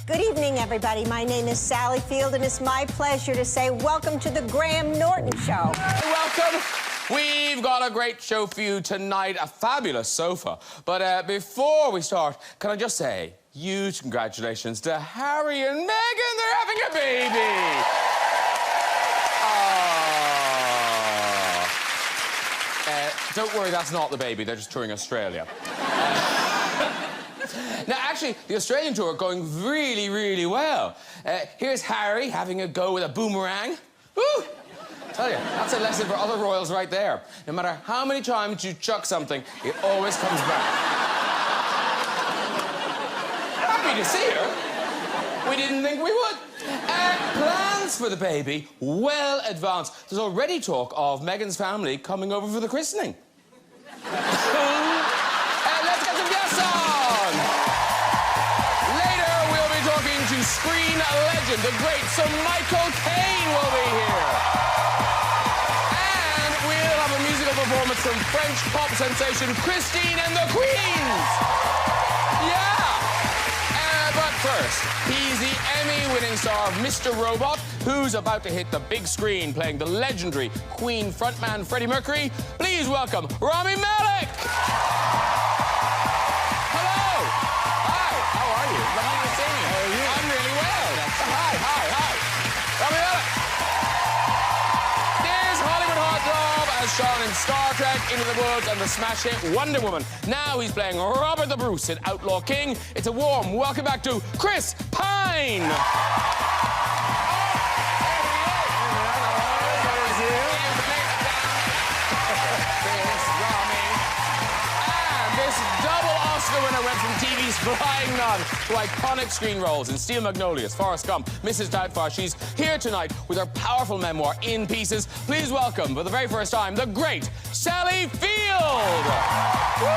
Good evening, everybody. My name is Sally Field, and it's my pleasure to say welcome to the Graham Norton Show. Welcome. We've got a great show for you tonight, a fabulous sofa. But before we start, can I just say huge congratulations to Harry and Meghan. They're having a baby. Don't worry, that's not the baby. They're just touring Australia. Now, actually, the Australian tour going really, really well. Here's Harry having a go with a boomerang. Woo! Tell you, that's a lesson for other royals right there. No matter how many times you chuck something, it always comes back. Happy to see her. We didn't think we would. Plans for the baby well advanced. There's already talk of Meghan's family coming over for the christening. Let's get some guests on. Later, we'll be talking to screen legend, the great Sir Caine will be here. And we'll have a musical performance from French pop sensation Christine and the Queens. Yeah. But first, he's the Emmy-winning star of Mr. Robot, who's about to hit the big screen playing the legendary Queen frontman Freddie Mercury. Please welcome Rami Malek. Hello. Hi. How are you? Lovely to see you. How are you? I'm really well. Hi. Rami Malek. There's Hollywood heartthrob as shown in Star Trek, Into the Woods, and the smash hit Wonder Woman. Now he's playing Robert the Bruce in Outlaw King. It's a warm welcome back to Chris Pine. Oscar winner went from TV's Flying Nun to iconic screen roles in Steel Magnolias, Forrest Gump, Mrs. Doubtfire. She's here tonight with her powerful memoir, In Pieces. Please welcome, for the very first time, the great Sally Field! Woo!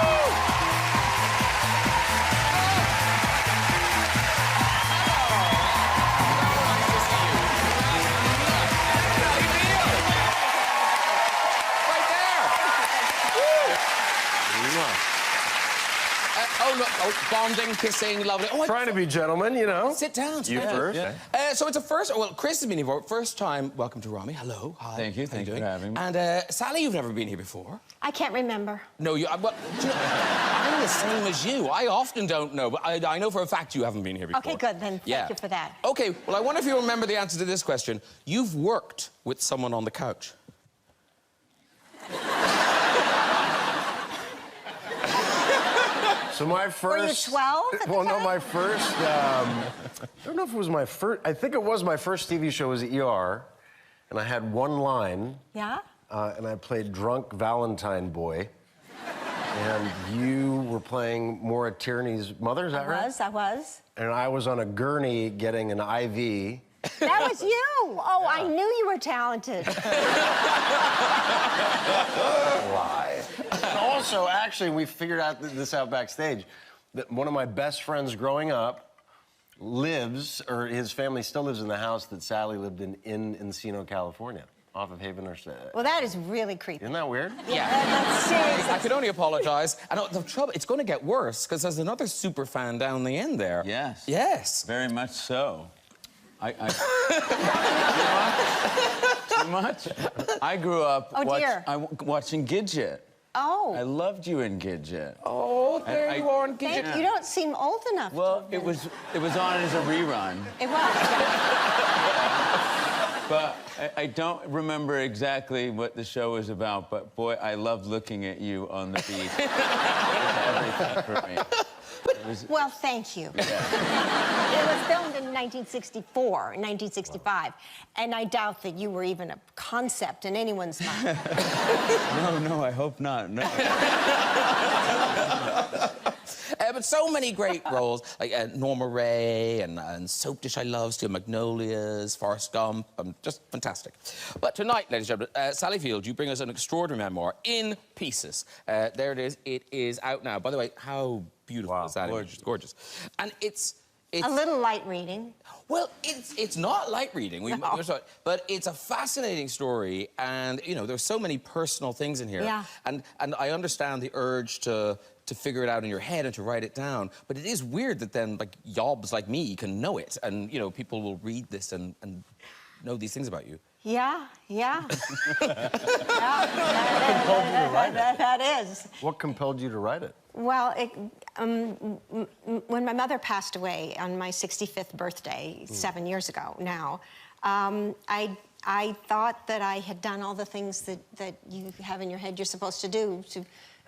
Bonding, kissing, lovely. Oh, trying to be gentlemen, you know. Sit down. You first. Yeah. So it's a first. Well, Chris has been here for first time. Welcome to Rami. Hello. Hi. Thank you. Thank you for having me. And Sally, you've never been here before. I can't remember. No, you. Well, do you know, I'm the same as you. I often don't know, but I know for a fact you haven't been here before. Okay, good. Then thank you for that. Okay. Well, I wonder if you remember the answer to this question. You've worked with someone on the couch. So my first... Were you 12? Well, no, my first... I don't know if it was my first... I think it was my first TV show was ER, and I had one line. Yeah? And I played drunk Valentine boy. And you were playing Maura Tierney's mother, is that right? I was. And I was on a gurney getting an IV. That was you! Oh, I knew you were talented. Lie. And also, actually, we figured out this out backstage, that one of my best friends growing up lives, or his family still lives in the house that Sally lived in Encino, California, off of Haven or... Well, that is really creepy. Isn't that weird? Yeah. That's serious. I could only apologise. And the trouble, it's going to get worse, because there's another super fan down the end there. Yes. Yes. Very much so. Too much? I grew up watching Gidget. Oh. I loved you in Gidget. Oh, there you are in Gidget. You don't seem old enough. Well, it was on as a rerun. It was, yeah. But I don't remember exactly what the show was about, but boy, I loved looking at you on the beach. It was everything for me. Well, thank you. Yeah. It was filmed in 1964, 1965, and I doubt that you were even a concept in anyone's mind. No, I hope not. No. But so many great roles, like Norma Ray and Soap Dish I Love, Steel Magnolias, Forrest Gump, just fantastic. But tonight, ladies and gentlemen, Sally Field, you bring us an extraordinary memoir, In Pieces. There it is. It is out now. By the way, how beautiful is that? Gorgeous. It's gorgeous. And it's a little light reading. Well, it's not light reading, but it's a fascinating story, and you know there's so many personal things in here. Yeah. And I understand the urge to to figure it out in your head and to write it down. But it is weird that then, like, yobs like me can know it. And, you know, people will read this and know these things about you. Yeah, yeah. compelled you to write it? That is. What compelled you to write it? Well, when my mother passed away on my 65th birthday, 7 years ago now, I thought that I had done all the things that you have in your head you're supposed to do to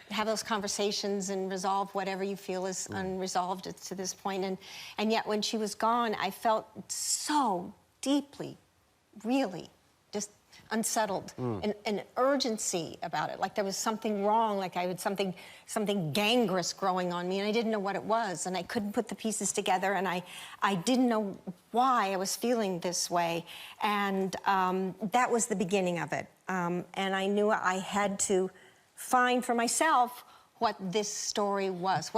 have those conversations and resolve whatever you feel is unresolved to this point. And yet when she was gone, I felt so deeply, really, just unsettled, an urgency about it, like there was something wrong, like I had something gangrenous growing on me, and I didn't know what it was, and I couldn't put the pieces together, and I didn't know why I was feeling this way, and that was the beginning of it. And I knew I had to find for myself what this story was,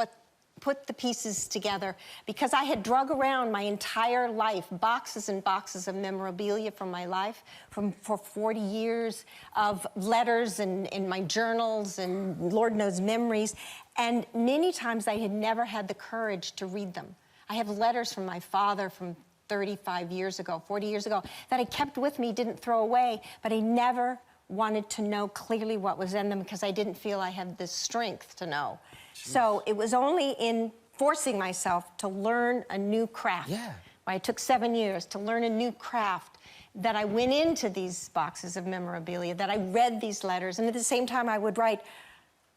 put the pieces together, because I had drug around my entire life, boxes and boxes of memorabilia from my life, for 40 years of letters and in my journals and Lord knows memories, and many times I had never had the courage to read them. I have letters from my father from 35 years ago, 40 years ago, that I kept with me, didn't throw away, but I never wanted to know clearly what was in them because I didn't feel I had the strength to know. So it was only in forcing myself to learn a new craft. Yeah. It took 7 years to learn a new craft that I went into these boxes of memorabilia, that I read these letters, and at the same time I would write,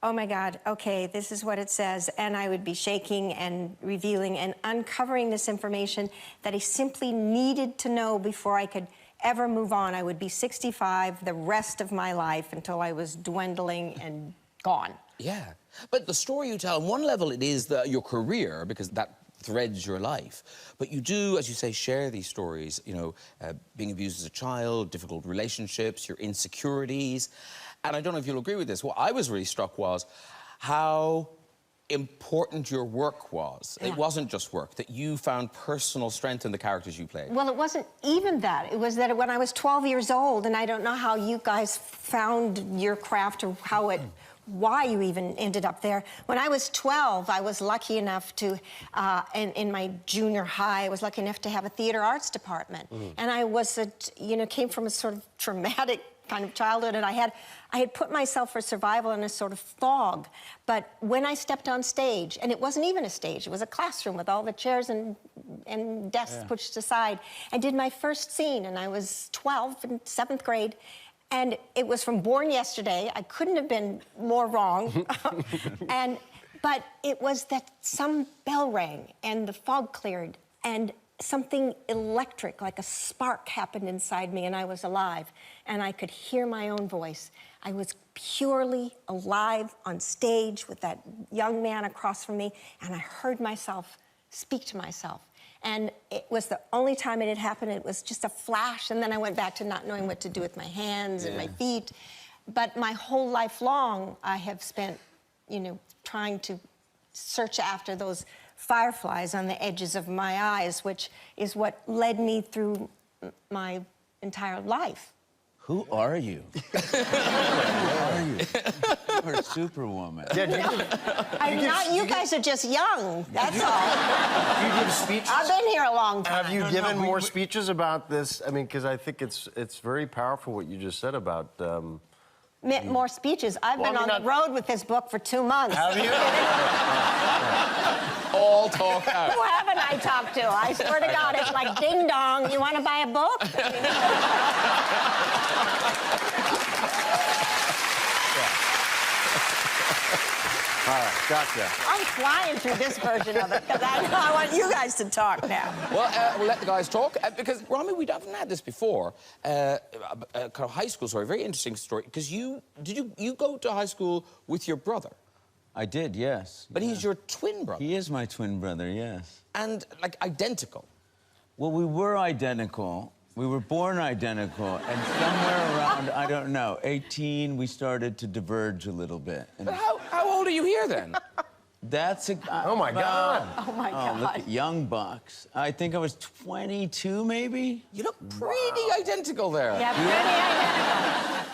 oh my God, okay, this is what it says, and I would be shaking and revealing and uncovering this information that I simply needed to know before I could ever move on. I would be 65 the rest of my life until I was dwindling and gone. Yeah. But the story you tell, on one level, it is your career, because that threads your life. But you do, as you say, share these stories, you know, being abused as a child, difficult relationships, your insecurities. And I don't know if you'll agree with this. What I was really struck was how important your work was. Yeah. It wasn't just work, that you found personal strength in the characters you played. Well, it wasn't even that. It was that when I was 12 years old, and I don't know how you guys found your craft or why you even ended up there. When I was 12, I was lucky enough to, in my junior high, I was lucky enough to have a theater arts department. And I was, came from a sort of traumatic kind of childhood, and I had put myself for survival in a sort of fog. But when I stepped on stage, and it wasn't even a stage, it was a classroom with all the chairs and desks pushed aside, I did my first scene, and I was 12 in 7th grade, and it was from Born Yesterday. I couldn't have been more wrong. But it was that some bell rang, and the fog cleared, and something electric, like a spark, happened inside me, and I was alive, and I could hear my own voice. I was purely alive on stage with that young man across from me, and I heard myself speak to myself. And it was the only time it had happened. It was just a flash, and then I went back to not knowing what to do with my hands and my feet. But my whole life long, I have spent, trying to search after those fireflies on the edges of my eyes, which is what led me through my entire life. Who are you? Who are you? You're a superwoman. I'm not. You guys are just young. That's all. You give speeches? I've been here a long time. Have you given more speeches about this? I mean, because I think it's very powerful what you just said about... More speeches. I've been on the road with this book for 2 months. Have you? All talk out. Who haven't I talked to? I swear to God, it's like ding dong. You want to buy a book? All right, gotcha. I'm flying through this version of it because I want you guys to talk now. Well, we'll let the guys talk, because, Rami, we haven't had this before. A kind of high school story, very interesting story, because you go to high school with your brother? I did, yes. But he's your twin brother. He is my twin brother, yes. And, like, identical. Well, we were identical. We were born identical, and somewhere around, I don't know, 18, we started to diverge a little bit. And But how old are you here, then? that's a... Oh, my God. Oh, my God. Look at young bucks. I think I was 22, maybe? You look pretty identical there. Yeah, pretty identical.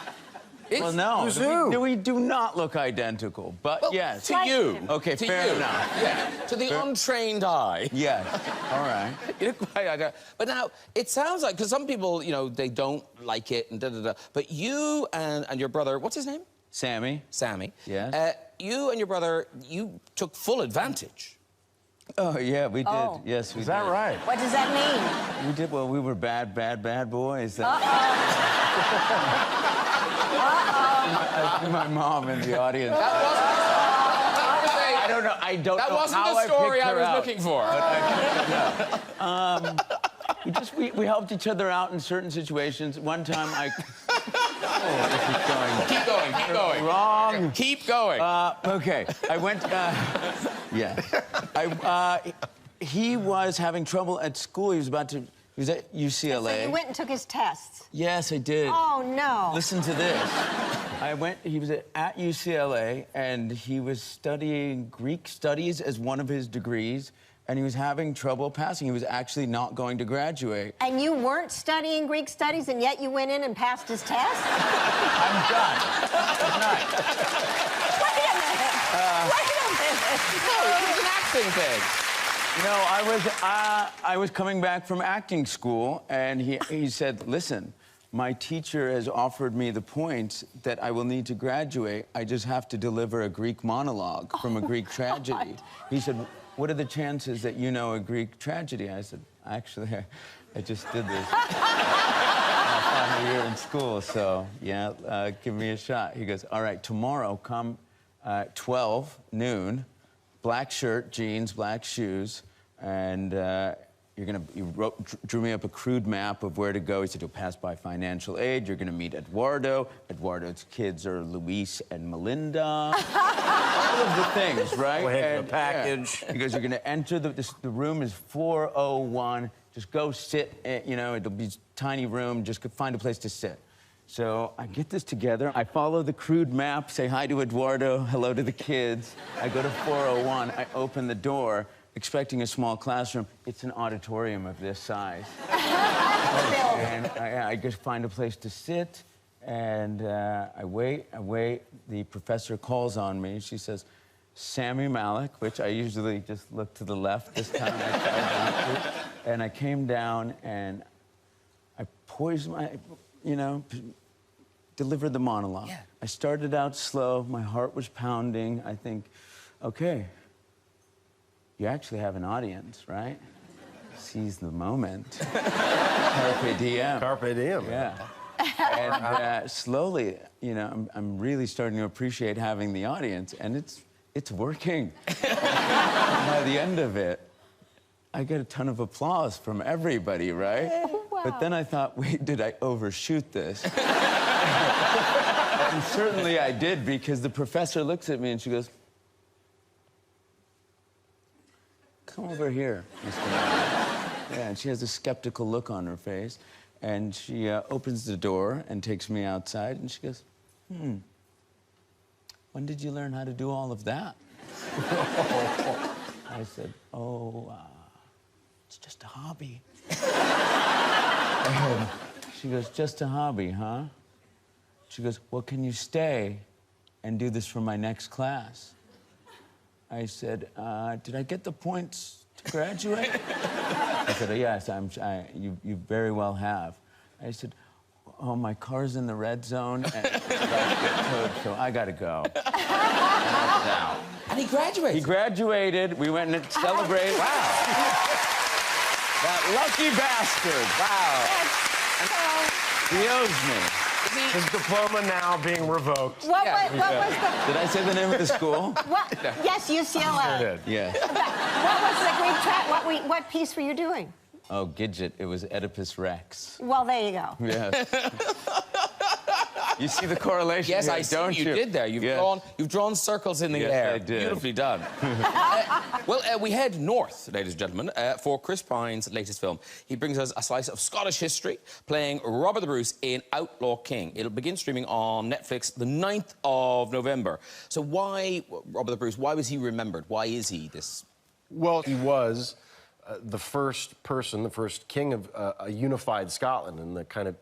Well, no, Who's who? we do not look identical, but Well, yes. to you. Okay, To fair you. enough. Yeah, to the untrained eye. Yes, all right. You look quite but now, it sounds like, because some people, you know, they don't like it and da-da-da, but you and your brother, what's his name? Sammy? Sammy. Yes. You and your brother, you took full advantage. Oh, yeah, we did. Oh. Yes, we Is that did. right? What does that mean? We did. Well, we were bad boys. My mom in the audience. I don't know. I don't That know wasn't how the story picked I her was out. looking for. We helped each other out in certain situations. One time I. Oh, this is Keep going, keep going. wrong. Keep going. Okay, I went. Yeah, he was having trouble at school. He was about to. He was at UCLA. So you went and took his tests. Yes, I did. Oh, no. Listen to this. He was at UCLA, and he was studying Greek studies as one of his degrees, and he was having trouble passing. He was actually not going to graduate. And you weren't studying Greek studies, and yet you went in and passed his test? I'm done. Good night. Wait a minute. Wait a minute. No, it was an acting thing. You know, I was coming back from acting school, and he said, listen, my teacher has offered me the points that I will need to graduate. I just have to deliver a Greek monologue from a Greek tragedy. He said, what are the chances that you know a Greek tragedy? I said, actually, I just did this my final year in school, so yeah, give me a shot. He goes, all right, tomorrow come 12 noon, black shirt, jeans, black shoes, and drew me up a crude map of where to go. He said, you'll pass by financial aid. You're going to meet Eduardo. Eduardo's kids are Luis and Melinda. All of the things, right? Heck of a package. Yeah. He goes, you're going to enter the room is 401. Just go sit, you know, it'll be a tiny room. Just find a place to sit. So I get this together. I follow the crude map, say hi to Eduardo, hello to the kids. I go to 401. I open the door, expecting a small classroom. It's an auditorium of this size. And I just find a place to sit, and I wait. The professor calls on me. She says, Sammy Malek, which I usually just look to the left. This time I tried not to. And I came down, and I poised my, you know, delivered the monologue. Yeah. I started out slow. My heart was pounding. I think, okay, you actually have an audience, right? Seize the moment. Carpe diem. Carpe diem. Yeah. And slowly, you know, I'm really starting to appreciate having the audience, and it's working. By the end of it, I get a ton of applause from everybody, right? Wow. But then I thought, wait, did I overshoot this? And certainly I did, because the professor looks at me and she goes, come over here, Mr. Malek. Yeah, and she has a skeptical look on her face. And she opens the door and takes me outside, and she goes, when did you learn how to do all of that? I said, it's just a hobby. And she goes, just a hobby, huh? She goes, well, can you stay and do this for my next class? I said, did I get the points to graduate? I said, yes, you very well have. I said, oh, my car's in the red zone, and it's about to get towed, so I gotta go. And he graduated. He graduated. We went and celebrated. Wow. That lucky bastard. Wow. He owes me. His diploma now being revoked. What Yeah. was the... Did I say the name of the school? What? Yes, UCLA. Did. Yes. What was the Greek what piece were you doing? Oh, Gidget. It was Oedipus Rex. Well, there you go. Yes. You see the correlation Yes, here, I see don't what you did there. You've drawn circles in the Yes, air. I did. Beautifully done. We head north, ladies and gentlemen, for Chris Pine's latest film. He brings us a slice of Scottish history, playing Robert the Bruce in Outlaw King. It'll begin streaming on Netflix the 9th of November. So why Robert the Bruce? Why was he remembered? Why is he this? Well, he was the first king of a unified Scotland, and the kind of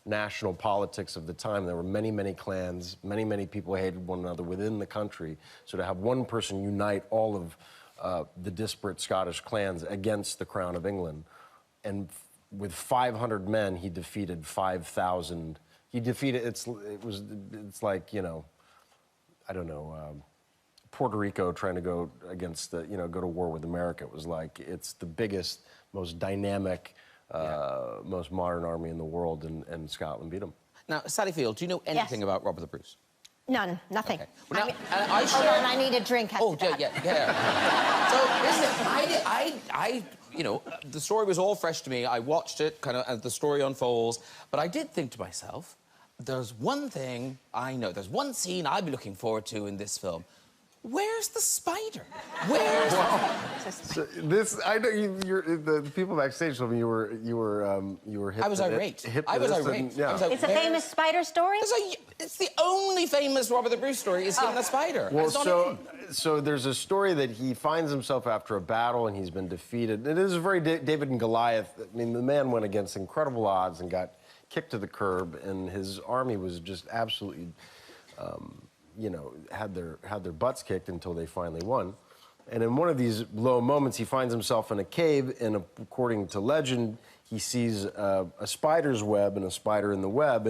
national politics of the time. There were many, many clans, many, many people hated one another within the country. So to have one person unite all of the disparate Scottish clans against the Crown of England, and with 500 men, he defeated 5,000. He defeated, it's like, you know, I don't know, Puerto Rico trying to go against the, you know, go to war with America. It was like, it's the biggest, most dynamic, most modern army in the world, and Scotland beat them. Now, Sally Field, do you know anything about Robert the Bruce? None, nothing. Okay. Well, now, Hold on, I need a drink. Oh, yeah. So, listen, you know, the story was all fresh to me. I watched it kind of as the story unfolds, but I did think to myself, there's one thing I know, there's one scene I'd be looking forward to in this film. Where's the spider? Where's So this, I know the people backstage told me you were hip. I was irate. I was irate. Yeah. It's a famous spider story? It's the only famous Robert the Bruce story is him and the spider. Well, so there's a story that he finds himself after a battle and he's been defeated. It is a very David and Goliath. I mean, the man went against incredible odds and got kicked to the curb, and his army was just absolutely, you know, had their butts kicked until they finally won. And in one of these low moments, he finds himself in a cave, and according to legend, he sees a spider's web and a spider in the web,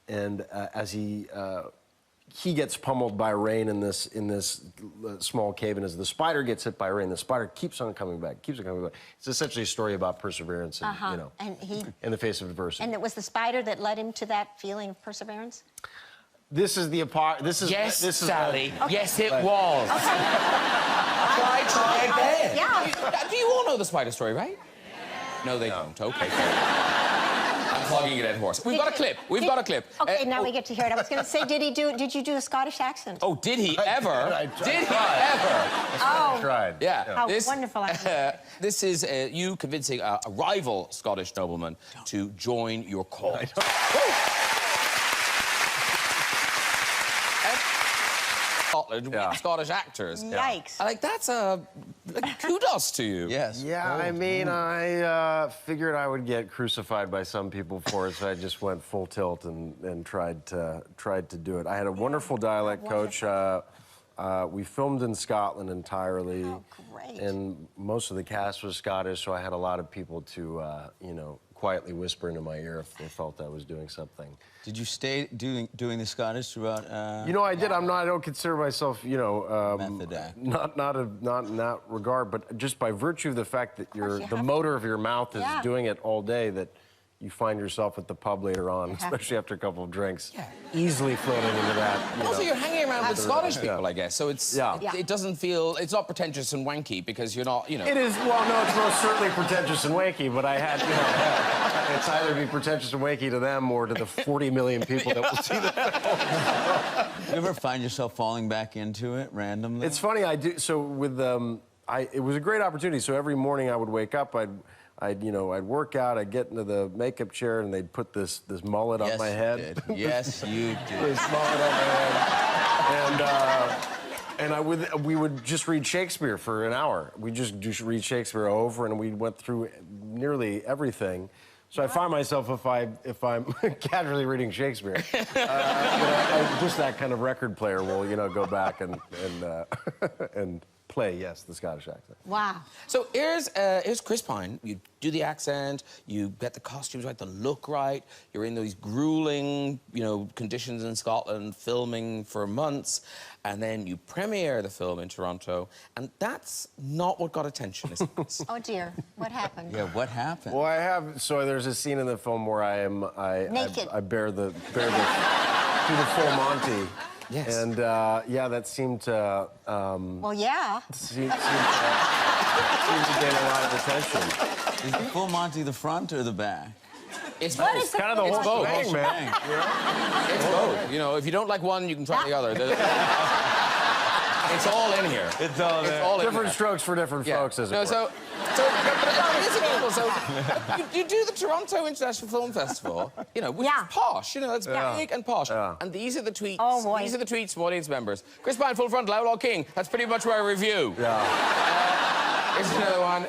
and as he gets pummeled by rain in this small cave, and as the spider gets hit by rain, the spider keeps on coming back, keeps on coming back. It's essentially a story about perseverance, and you know, and in the face of adversity. And it was the spider that led him to that feeling of perseverance? This is the Yes, Sally. Okay. Yes, it was. Try again. Yeah. Do you all know the spider story, right? No, they don't. Okay, fair enough. I'm flogging a dead horse. We've got a clip. We've got a clip. Okay, now we get to hear it. I was going to say, did you do a Scottish accent? Oh, did he ever? Did he ever? I tried. Yeah. How wonderful accent. This is you convincing a rival Scottish nobleman to join your cause. Scotland with Scottish actors. Yikes. Like, that's kudos to you. Yes. Yeah, I mean, I figured I would get crucified by some people for it, so I just went full tilt and tried to do it. I had a wonderful dialect coach. We filmed in Scotland entirely. Oh, great. And most of the cast was Scottish, so I had a lot of people to, you know, quietly whisper into my ear if they felt I was doing something. Did you stay doing the Scottish throughout? You know, I did. I don't consider myself, you know, Method act. not in that regard, but just by virtue of the fact that the motor of your mouth is doing it all day, that you find yourself at the pub later on, especially after a couple of drinks, easily floating into that. Also, you're hanging around with Scottish people, I guess, so it's it doesn't feel, it's not pretentious and wanky because you're not, you know. It is, well, no, it's most certainly pretentious and wanky, but I had, you know, it's either be pretentious and wanky to them or to the 40 million people that will see the film. You ever find yourself falling back into it randomly? It's funny, I do. So with it was a great opportunity. So every morning I would wake up, I'd work out, I'd get into the makeup chair, and they'd put this mullet on my head. Yes, you did. This mullet on my head. And we would just read Shakespeare for an hour. We just read Shakespeare over, and we went through nearly everything. So I find myself, if I'm casually reading Shakespeare, just that kind of record player will, you know, go back and play, yes, the Scottish accent. Wow. So here's Chris Pine. You do the accent, you get the costumes right, the look right. You're in these grueling, you know, conditions in Scotland, filming for months, and then you premiere the film in Toronto, and that's not what got attention, is it? Oh dear, what happened? Yeah, what happened? Well, so there's a scene in the film where Naked. I bear the through the full Monty. Yes. And that seemed to Well, yeah. seemed to gain a lot of attention. Is the full Monty the front or the back? It's What both. is the Kind of the full whole Monty? thing, man. It's both. You know, if you don't like one, you can try the other. It's all in here. It's all there. It's all in Different here. strokes for different folks, as it were. So it is incredible. So you do the Toronto International Film Festival, you know, which is posh. You know, it's big and posh. And these are the tweets. Oh, boy. These are the tweets from audience members. Chris Pine, full frontal, Outlaw King. That's pretty much my review. Yeah. Here's another one.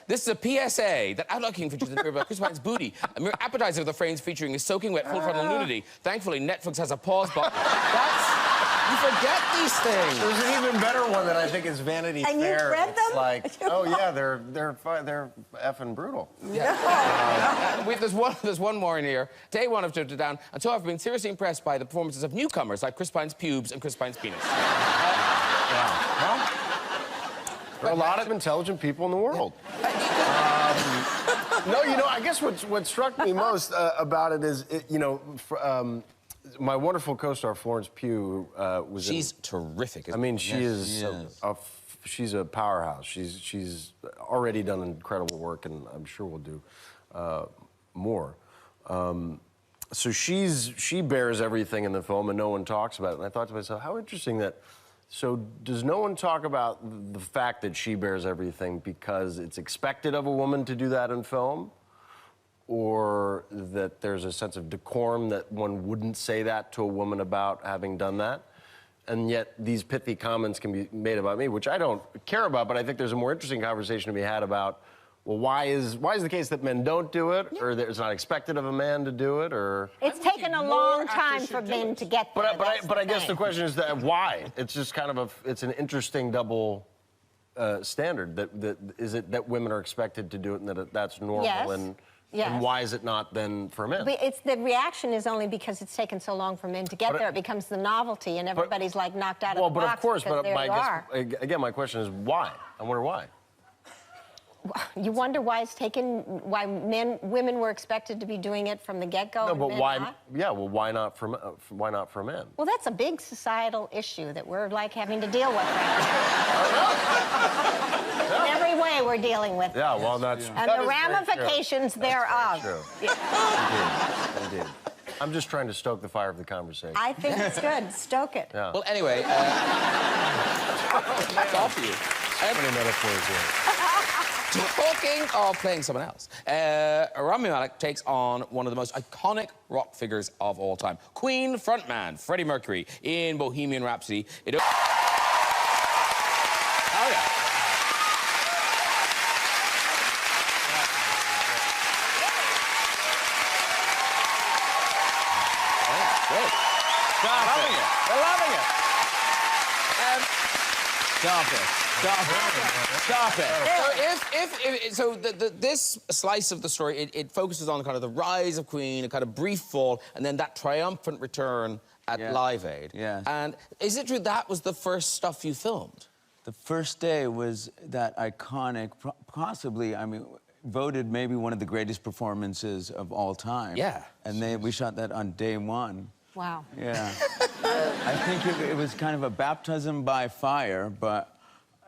This is a PSA that outlooking features an about Chris Pine's booty. A mere appetizer of the frames featuring his soaking wet full frontal nudity. Thankfully, Netflix has a pause button. You forget these things. There's an even better one that I think is Vanity And Fair. you've read It's them? like, oh yeah, they're effing brutal. There's one more in here. Day one of Took It Down. Until I've been seriously impressed by the performances of newcomers like Chris Pine's pubes and Chris Pine's penis. Well, there are a lot of intelligent people in the world. No, you know, I guess what struck me most about it is, my wonderful co-star Florence Pugh was. She's terrific. I mean, she's a powerhouse. She's already done incredible work, and I'm sure will do more. So she bears everything in the film, and no one talks about it. And I thought to myself, how interesting that. So does no one talk about the fact that she bears everything because it's expected of a woman to do that in film? Or that there's a sense of decorum that one wouldn't say that to a woman about having done that? And yet these pithy comments can be made about me, which I don't care about, but I think there's a more interesting conversation to be had about, well, why is the case that men don't do it, or that it's not expected of a man to do it, or... It's taken a long time for men to get there. But I guess the question is that why? It's just kind of it's an interesting double standard. That is it that women are expected to do it and that that's normal, Yes. And why is it not then for men? But the reaction is only because it's taken so long for men to get there. It becomes the novelty, and everybody's like knocked out of the box. Well, but of course, there my question is why? I wonder why. You wonder why why women were expected to be doing it from the get-go. No, but men why? not? Yeah, well, why not for men? Well, that's a big societal issue that we're like having to deal with right now. In every way, we're dealing with. Yeah, well, that's and the ramifications thereof. True. Indeed. I'm just trying to stoke the fire of the conversation. I think it's good. Stoke it. Yeah. Well, anyway, it's all for you. Many metaphors here. Talking of playing someone else, Rami Malek takes on one of the most iconic rock figures of all time. Queen frontman Freddie Mercury in Bohemian Rhapsody. Oh, yeah. Good. Stop Loving it. it. They're loving it. Stop it. Stop it. Stop it. So this slice of the story, it focuses on kind of the rise of Queen, a kind of brief fall, and then that triumphant return at Live Aid. Yes. And is it true that was the first stuff you filmed? The first day was that iconic, possibly, I mean, voted maybe one of the greatest performances of all time. Yeah. And we shot that on day one. Wow. Yeah. I think it was kind of a baptism by fire, but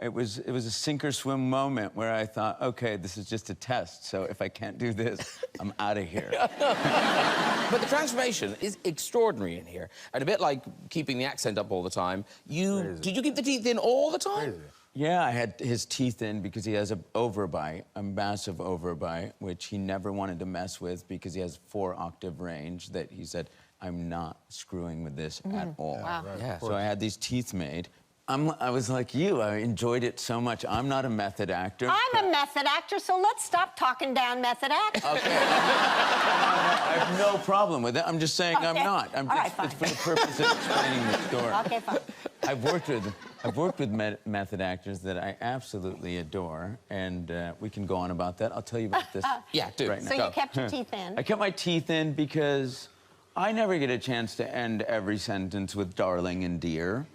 it was a sink or swim moment where I thought, okay, this is just a test, so if I can't do this, I'm out of here. But the transformation is extraordinary in here, and a bit like keeping the accent up all the time. Did you keep the teeth in all the time? Crazy. Yeah, I had his teeth in because he has an overbite, a massive overbite, which he never wanted to mess with because he has 4-octave range that he said, I'm not screwing with this at all. Wow. Right, Yeah. So I had these teeth made. I was like you, I enjoyed it so much. I'm not a method actor. I'm a method actor, so let's stop talking down method actors. Okay. I have no problem with it. I'm just saying I'm Okay. not. All right, It's for the purpose of explaining the story. Okay, fine. I've worked with method actors that I absolutely adore, and we can go on about that. I'll tell you about this. Yeah, do. Right now. So you kept your teeth in. I kept my teeth in because I never get a chance to end every sentence with darling and dear,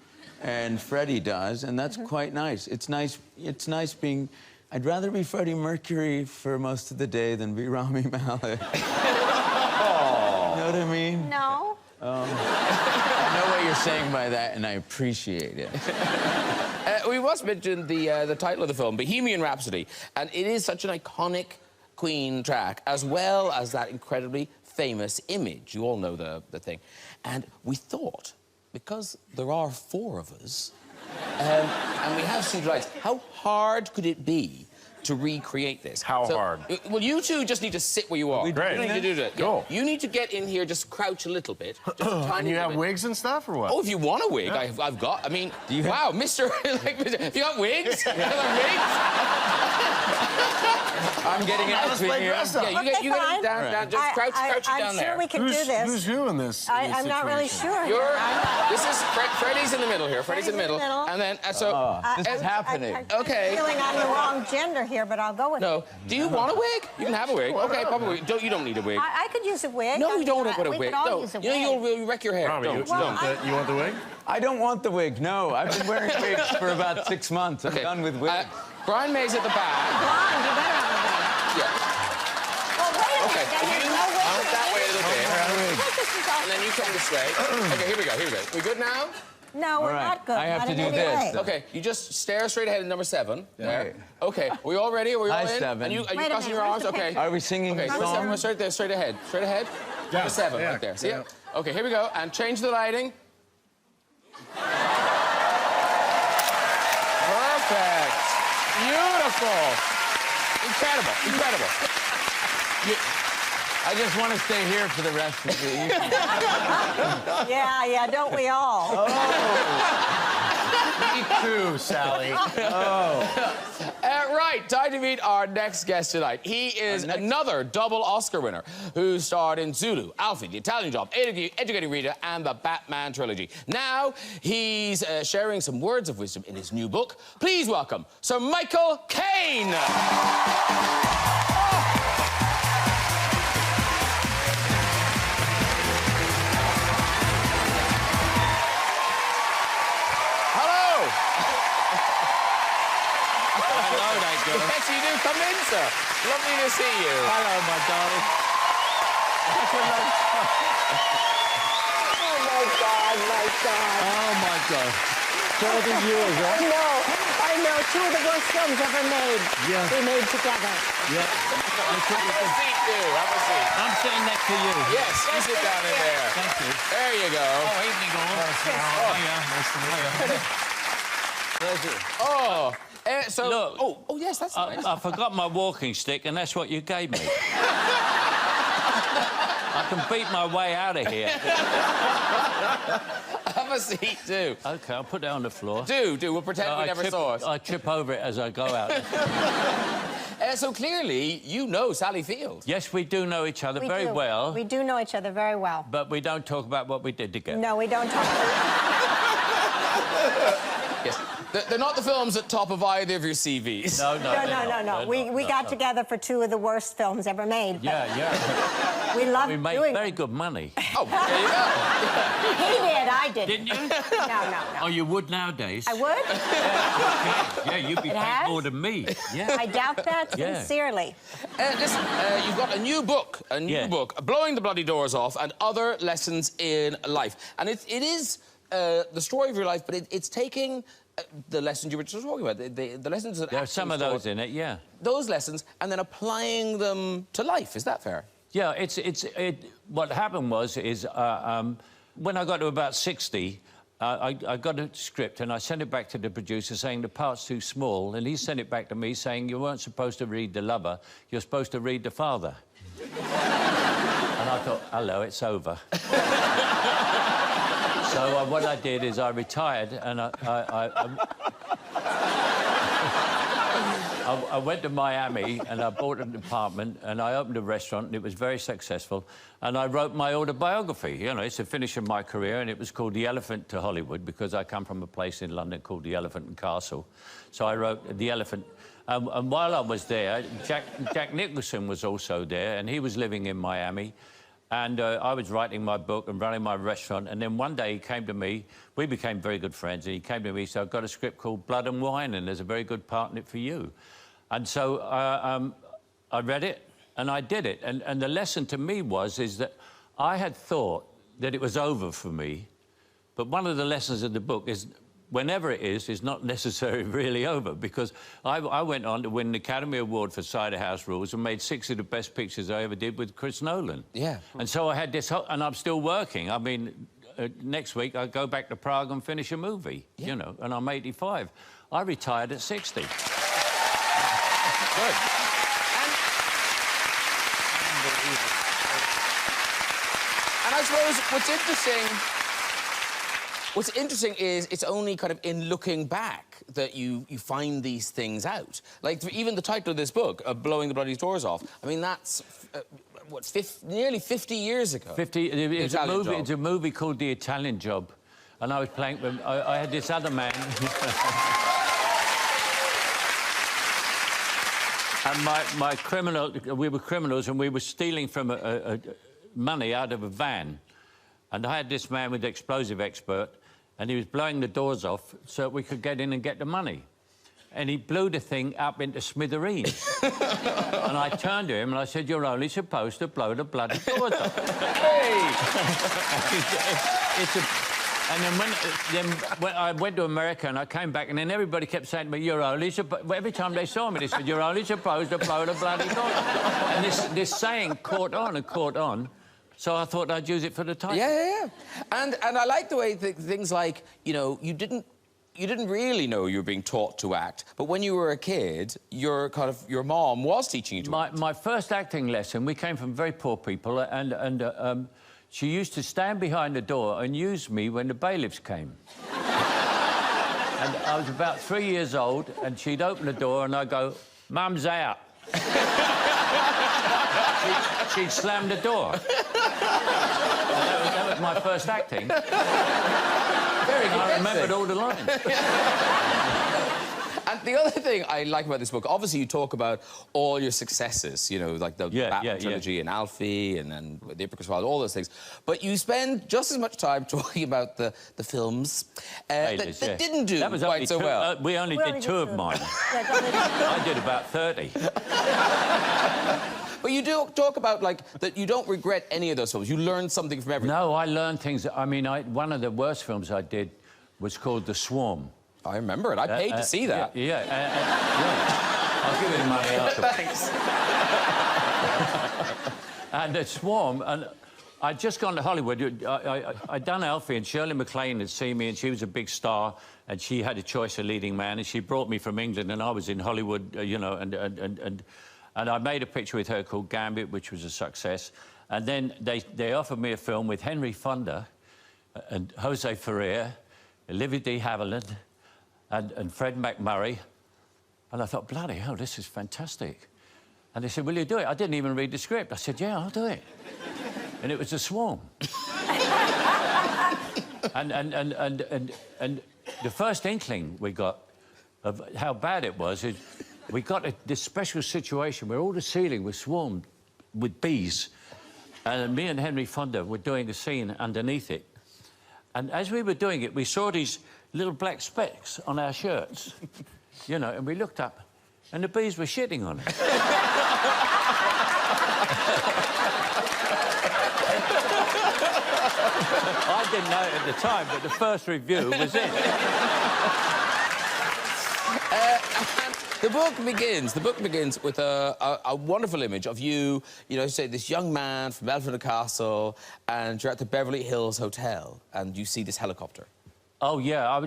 and Freddie does, and that's quite nice. It's nice being. I'd rather be Freddie Mercury for most of the day than be Rami Malek. Oh. You know what I mean? No. I know what you're saying by that, and I appreciate it. We must mention the title of the film, Bohemian Rhapsody, and it is such an iconic Queen track, as well as that incredibly famous image. You all know the thing. And we thought, because there are 4 of us, and we have studio lights, how hard could it be to recreate this? How hard? Well, you two just need to sit where you are. Great. You don't need to do that. Cool. You need to get in here, just crouch a little bit. Just a tiny And you little have bit. wigs and stuff, or what? Oh, if you want a wig, I've got. I mean, wow, Mr. If you got wigs? You got wigs? I'm getting Let's it play here. dress up. Yeah, you get fine. down. Just crouch you I'm down there. sure we can do Who's this. who in this? I'm not really sure. This is Freddie's in the middle here. Freddie's in the middle. And then, so... This is happening. Okay. I'm feeling I'm the wrong gender here, but I'll go with it. No. Do you want a wig? You can have a wig. Okay, pop a wig. You don't need a wig. I could use a wig. No, I you mean, don't want a we wig. could all No. use a You know, wig. you'll wreck your hair. Rami, Don't. you want the wig? I don't want the wig, no. I've been wearing wigs for about 6 months. I'm done with wigs. Brian May's at the back. Blonde, you better have a wig. Yeah. Well, wait a Okay. minute. Then there's no wig. Out that way a little bit. This is all- And then you come this way. Okay, here we go. We good now? No, we're All right. not good. I have not to in do any this. way. Okay, you just stare straight ahead at number 7. Right. Okay, are we all ready? Are we all Hi, in? 7. Are you Wait a crossing your minute, arms? where's the Okay. picture? Are we singing Okay, the number 7, song? straight there, straight ahead. Straight ahead. Number 7, right there. See it? Okay, here we go. And change the lighting. Perfect. Beautiful. Incredible. I just want to stay here for the rest of the evening. Yeah, don't we all? Me too, Sally. Right, time to meet our next guest tonight. He is another double Oscar winner who starred in Zulu, Alfie, The Italian Job, Educating Rita, and the Batman trilogy. Now he's sharing some words of wisdom in his new book. Please welcome Sir Michael Caine. Yes, you do. Come in, sir. Lovely to see you. Hello, my darling. Oh, my God. Oh, my God. 30 years, huh? I know. 2 of the worst films ever made. Yeah. We made together. Yeah. Have a seat, too. Have a seat. I'm sitting next to you. Yes, you sit down in there. Thank you. There you go. Oh, evening, all. Oh, yeah. Nice to meet you. Pleasure. Oh. So, Look. oh, yes, that's nice. I forgot my walking stick, and that's what you gave me. I can beat my way out of here. Have a seat, too. OK, I'll put that on the floor. Do. We'll pretend we never saw it. I trip over it as I go out. So clearly, you know Sally Field. Yes, we do know each other very well, We do know each other very well. but we don't talk about what we did together. No, we don't talk. Yes. They're not the films at top of either of your CVs. No. We got together for 2 of the worst films ever made. Yeah. We loved We made doing very it. good money. Oh, there you go. He did, I didn't. Didn't you? No. Oh, you would nowadays. I would? Yeah, you'd be It paid has? more than me. Yeah. I doubt that Yeah. sincerely. Listen, you've got a new book, Blowing the Bloody Doors Off and Other Lessons in Life. And it is the story of your life, but it's taking the lessons you were just talking about, the lessons that There are some of those in it, yeah. Those lessons, and then applying them to life. Is that fair? Yeah, what happened was when I got to about 60, I got a script and I sent it back to the producer saying the part's too small, and he sent it back to me saying you weren't supposed to read the lover, you're supposed to read the father. And I thought, hello, it's over. So what I did is I retired and I went to Miami and I bought an apartment and I opened a restaurant and it was very successful. And I wrote my autobiography. You know, it's the finish of my career, and it was called The Elephant to Hollywood because I come from a place in London called the Elephant and Castle. So I wrote The Elephant. And while I was there, Jack Nicholson was also there, and he was living in Miami. And I was writing my book and running my restaurant. And then one day he came to me. We became very good friends. And he came to me and said, I've got a script called Blood and Wine, and there's a very good part in it for you. And so I read it, and I did it. And the lesson to me is that I had thought that it was over for me. But one of the lessons of the book is whenever it is not necessarily really over, because I went on to win an Academy Award for Cider House Rules and made 6 of the best pictures I ever did with Chris Nolan. Yeah. And so I had this whole... And I'm still working. I mean, next week I go back to Prague and finish a movie, you know, and I'm 85. I retired at 60. Good. And I suppose what's interesting is it's only kind of in looking back that you find these things out. Like, even the title of this book, Blowing the Bloody Doors Off, I mean, that's, nearly 50 years ago. It's a movie called The Italian Job, and I was playing with... I had this other man... and my criminal... We were criminals, and we were stealing from money out of a van. And I had this man with the explosive expert, and he was blowing the doors off so we could get in and get the money. And he blew the thing up into smithereens. And I turned to him and I said, "You're only supposed to blow the bloody doors off." Hey! And then when I went to America and I came back, and then everybody kept saying to me, "You're only supposed..." Every time they saw me, they said, "You're only supposed to blow the bloody doors off." And this saying caught on and caught on. So I thought I'd use it for the title. Yeah. And I like the way things like, you know, you didn't really know you were being taught to act, but when you were a kid, your mom was teaching you to act. My first acting lesson, we came from very poor people, and she used to stand behind the door and use me when the bailiffs came. And I was about 3 years old, and she'd open the door, and I'd go, "Mum's out." She'd slam the door. That was my first acting. Very good. I remembered all the lines. And the other thing I like about this book, obviously you talk about all your successes, you know, like the Batman trilogy and Alfie and then The Icarus Files, all those things. But you spend just as much time talking about the films that didn't do quite so well. We only did two of mine. I did about 30. But you do talk about, like, that you don't regret any of those films. You learned something from everything. No, I learned things. I mean, one of the worst films I did was called The Swarm. I remember it. I paid to see that. Yeah. I'll give you the money afterwards. Thanks. And The Swarm, and I'd just gone to Hollywood. I'd done Alfie, and Shirley MacLaine had seen me, and she was a big star, and she had a choice of leading man, and she brought me from England, and I was in Hollywood, you know, and I made a picture with her called Gambit, which was a success. And then they offered me a film with Henry Fonda and Jose Ferrer, Olivia de Havilland, and Fred McMurray. And I thought, bloody hell, this is fantastic. And they said, "Will you do it?" I didn't even read the script. I said, "Yeah, I'll do it." And it was The Swarm. and the first inkling we got of how bad it was is we got this special situation where all the ceiling was swarmed with bees. And me and Henry Fonda were doing a scene underneath it. And as we were doing it, we saw these little black specks on our shirts, you know, and we looked up, and the bees were shitting on it. I didn't know it at the time, but the first review was it. The book begins with a wonderful image of you know, say, this young man from Elephant and Castle, and you're at the Beverly Hills Hotel, and you see this helicopter. Oh, yeah.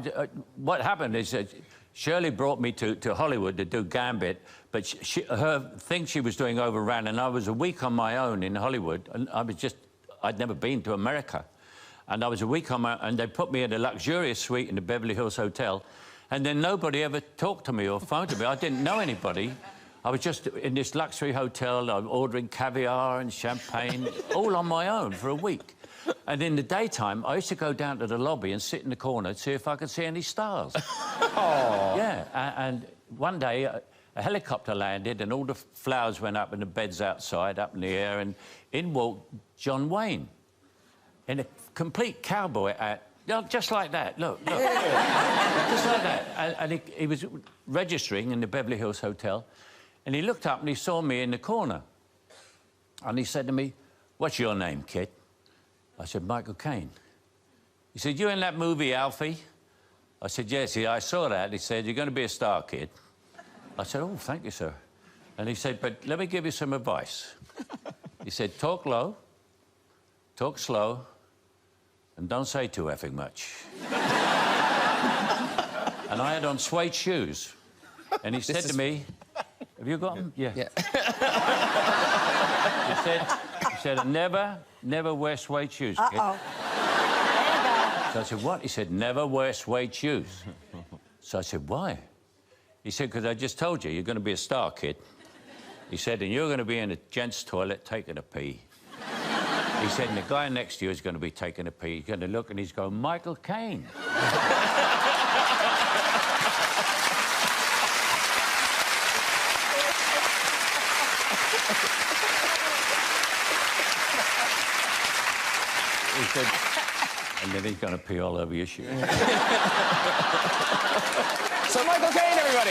What happened is that Shirley brought me to Hollywood to do Gambit, but her thing she was doing overran, and I was a week on my own in Hollywood, and I'd never been to America. And I was a week on my own, and they put me in a luxurious suite in the Beverly Hills Hotel. And then nobody ever talked to me or phoned to me. I didn't know anybody. I was just in this luxury hotel, I'm ordering caviar and champagne, all on my own for a week. And in the daytime, I used to go down to the lobby and sit in the corner to see if I could see any stars. Oh. Yeah, and one day, a helicopter landed and all the flowers went up and the beds outside, up in the air, and in walked John Wayne in a complete cowboy hat. No, just like that, look. Yeah. Just like that. And he was registering in the Beverly Hills Hotel, and he looked up and he saw me in the corner. And he said to me, "What's your name, kid?" I said, "Michael Caine." He said, "You in that movie, Alfie?" I said, "Yes, I saw that." He said, "You're going to be a star, kid." I said, "Oh, thank you, sir." And he said, "But let me give you some advice." He said, "Talk low, talk slow, and don't say too effing much." And I had on suede shoes. And he said to me, "Have you got them?" Yeah. He said, never wear suede shoes, kid. So I said, "What?" He said, "Never wear suede shoes." So I said, why? He said, because I just told you, you're going to be a star, kid. He said, and you're going to be in a gent's toilet taking a pee. He said, and the guy next to you is going to be taking a pee. He's going to look and he's going, Michael Caine. He said, and then he's going to pee all over your shoes. So Michael Caine, everybody.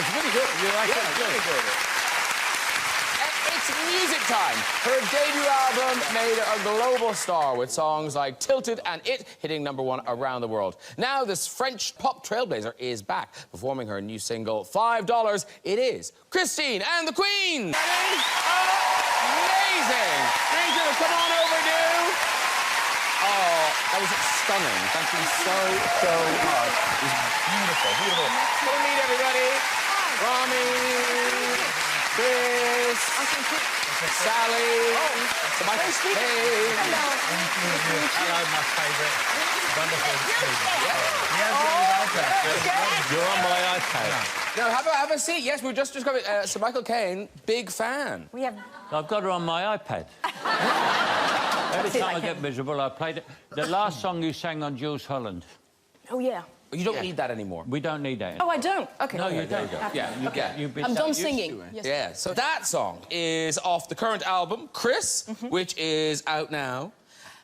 Really good. You like that? Really good. It's music time. Her debut album made her a global star with songs like Tilted and It hitting #1 around the world. Now this French pop trailblazer is back, performing her new single, $5. It is Christine and the Queens. Amazing. Rachel, come on over, dude. Oh, that was stunning. Thank you so much. It was beautiful, beautiful. Come meet everybody. Rami, Chris, Sally, Michael Caine. Hello, my favourite. Wonderful. You're on my iPad. No, have a seat. Yes, we're just discovering. So Michael Caine, big fan. We have... I've got her on my iPad. Every time I get miserable, I played it. The last song you sang on Jules Holland. Oh, yeah. You don't need that anymore. We don't need that. Oh, I don't? OK. No, you don't. Yeah, you get. I'm done singing. Yes. Yeah, so that song is off the current album, Chris, which is out now.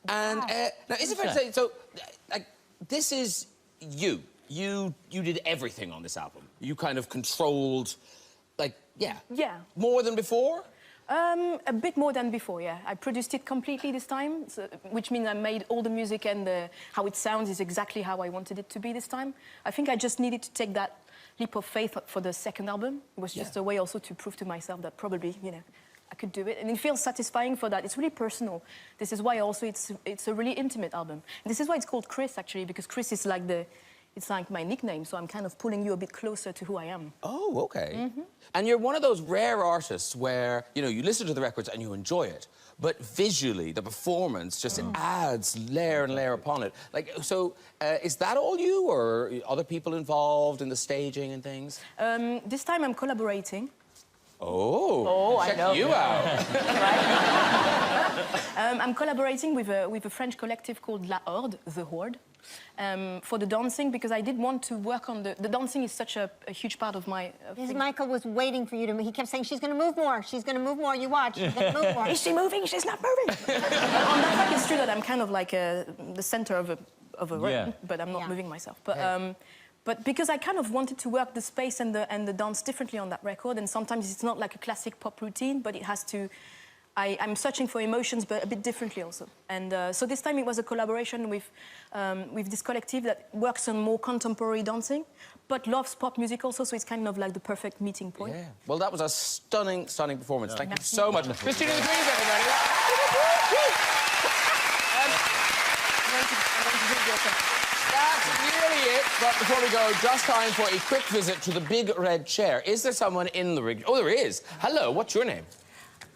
And now, is it fair to say, so, like, this is you. You did everything on this album. You kind of controlled, like, yeah. Yeah. More than before? A bit more than before, yeah. I produced it completely this time, so, which means I made all the music and how it sounds is exactly how I wanted it to be this time. I think I just needed to take that leap of faith for the second album. It was just a way also to prove to myself that probably, you know, I could do it. And it feels satisfying for that. It's really personal. This is why also it's a really intimate album. And this is why it's called Chris, actually, because Chris is like it's like my nickname, so I'm kind of pulling you a bit closer to who I am. Oh, OK. And you're one of those rare artists where, you know, you listen to the records and you enjoy it, but visually, the performance just adds layer and layer upon it. Like, so, is that all you, or other people involved in the staging and things? This time I'm collaborating. Oh, check I know. you out. I'm collaborating with a French collective called La Horde, The Horde, for the dancing, because I did want to work on the dancing is such a huge part of my thing. Michael was waiting for you to... He kept saying, she's going to move more, she's going to move more, you watch, she's going to move more. Is she moving? She's not moving. On that track, it's true that I'm kind of like the center of a ring, but I'm not moving myself. But because I kind of wanted to work the space and the dance differently on that record, and sometimes it's not like a classic pop routine, but it has to... I'm searching for emotions, but a bit differently also. And so this time it was a collaboration with this collective that works on more contemporary dancing, but loves pop music also, so it's kind of like the perfect meeting point. Yeah. Well, that was a stunning, stunning performance. Thank you so much. Christine and the Queens, everybody. That's nearly it. But before we go, just time for a quick visit to the big red chair. Is there someone in the rig? Oh, there is. Hello, what's your name?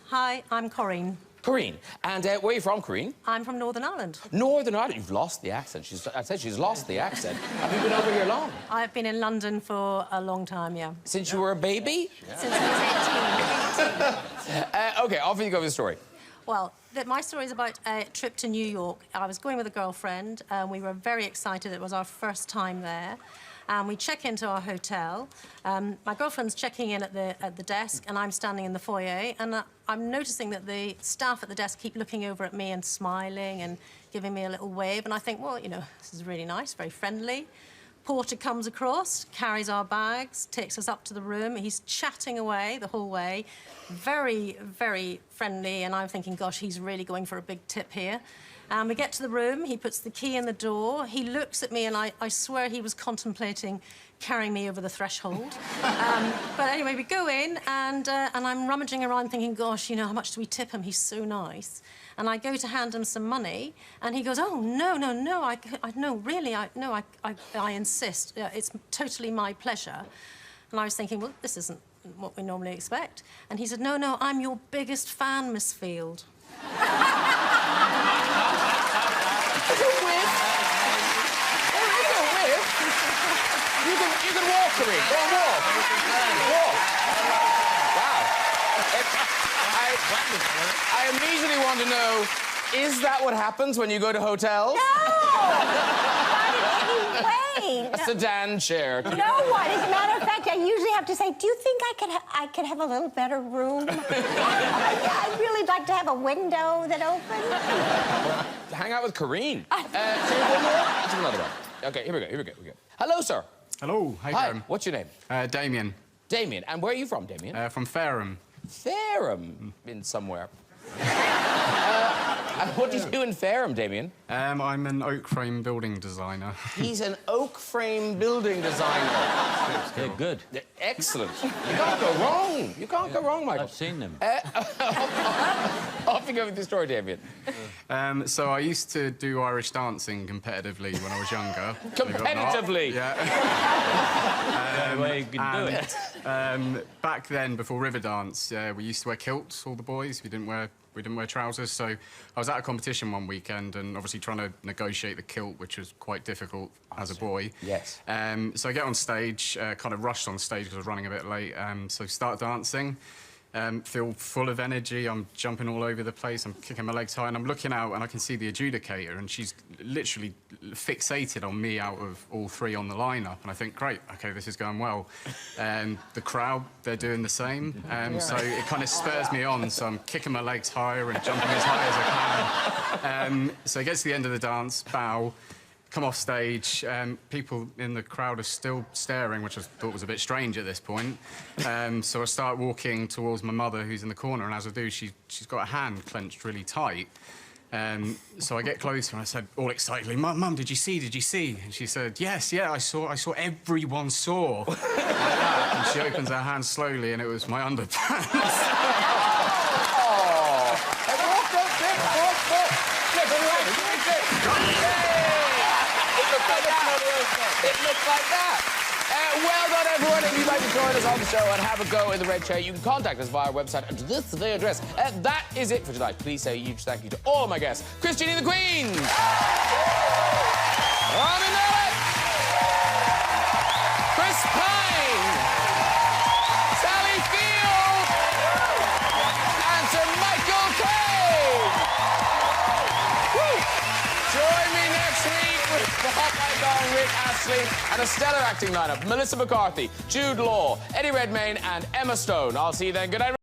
Hi, I'm Caine. Caine. And where are you from, Caine? I'm from Northern Ireland. Northern Ireland? You've lost the accent. I said she's lost the accent. Have you been over here long? I've been in London for a long time, yeah. Since you were a baby? Since I was 18. OK, off you go with the story. Well, my story is about a trip to New York. I was going with a girlfriend, and we were very excited. It was our first time there. And we check into our hotel. My girlfriend's checking in at the desk, and I'm standing in the foyer. And I'm noticing that the staff at the desk keep looking over at me and smiling and giving me a little wave. And I think, well, you know, this is really nice, very friendly. Porter comes across, carries our bags, takes us up to the room. He's chatting away the whole way, very, very friendly. And I'm thinking, gosh, he's really going for a big tip here. We get to the room, he puts the key in the door, he looks at me, and I swear he was contemplating carrying me over the threshold. But anyway, we go in, and I'm rummaging around thinking, gosh, you know, how much do we tip him? He's so nice. And I go to hand him some money, and he goes, oh, no, no, really, I insist. It's totally my pleasure. And I was thinking, well, this isn't what we normally expect. And he said, no, I'm your biggest fan, Miss Field. It's a weird You can walk, Kareem. Go and walk. Walk. Wow. I immediately want to know, is that what happens when you go to hotels? No! Not in any way. A sedan chair. You know what? As a matter of fact, I usually have to say, do you think I could have a little better room? I'd really like to have a window that opens. Hang out with Kareem. One more? Let's do another one. Okay, here we go. Hello, sir. Hello, how you Hi, doing? what's your name? Damien, Damien. And where are you from, Damien? from Fareham. Fareham. In somewhere. And what do you do in Fareham, Damien? I'm an oak frame building designer. He's an oak frame building designer. They're good. Excellent. You can't go wrong. You can't go wrong, Michael. I've seen them. Off you go with the story, Damien. So I used to do Irish dancing competitively when I was younger. believe it or not. Competitively? Yeah. The way you can do it. Back then, before Riverdance, we used to wear kilts, all the boys. We didn't wear trousers. So I was at a competition one weekend and obviously trying to negotiate the kilt, which was quite difficult as a boy. Yes. So I get on stage, kind of rushed on stage because I was running a bit late. So start dancing. Feel full of energy. I'm jumping all over the place. I'm kicking my legs high, and I'm looking out, and I can see the adjudicator, and she's literally fixated on me out of all three on the lineup. And I think, great, okay, this is going well. And the crowd, they're doing the same. So it kind of spurs me on. So I'm kicking my legs higher and jumping as high as I can. So it gets to the end of the dance, bow. Come off stage, people in the crowd are still staring, which I thought was a bit strange at this point. So I start walking towards my mother, who's in the corner, and as I do, she's got a hand clenched really tight. So I get closer and I said, all excitedly, Mum, did you see? And she said, yes, I saw, everyone saw. Like that. And she opens her hand slowly, and it was my underpants. It looked like that. Well done, everyone. If you'd like to join us on the show and have a go in the red chair, you can contact us via our website and to this the address. That is it for tonight. Please say a huge thank you to all my guests. Christine and the Queens. Rami Malek. Chris Caine. Sally Field. And Sir Michael Caine. Join me next week with the Hot Mic on Rick Astley and a stellar acting lineup. Melissa McCarthy, Jude Law, Eddie Redmayne and Emma Stone. I'll see you then. Good night.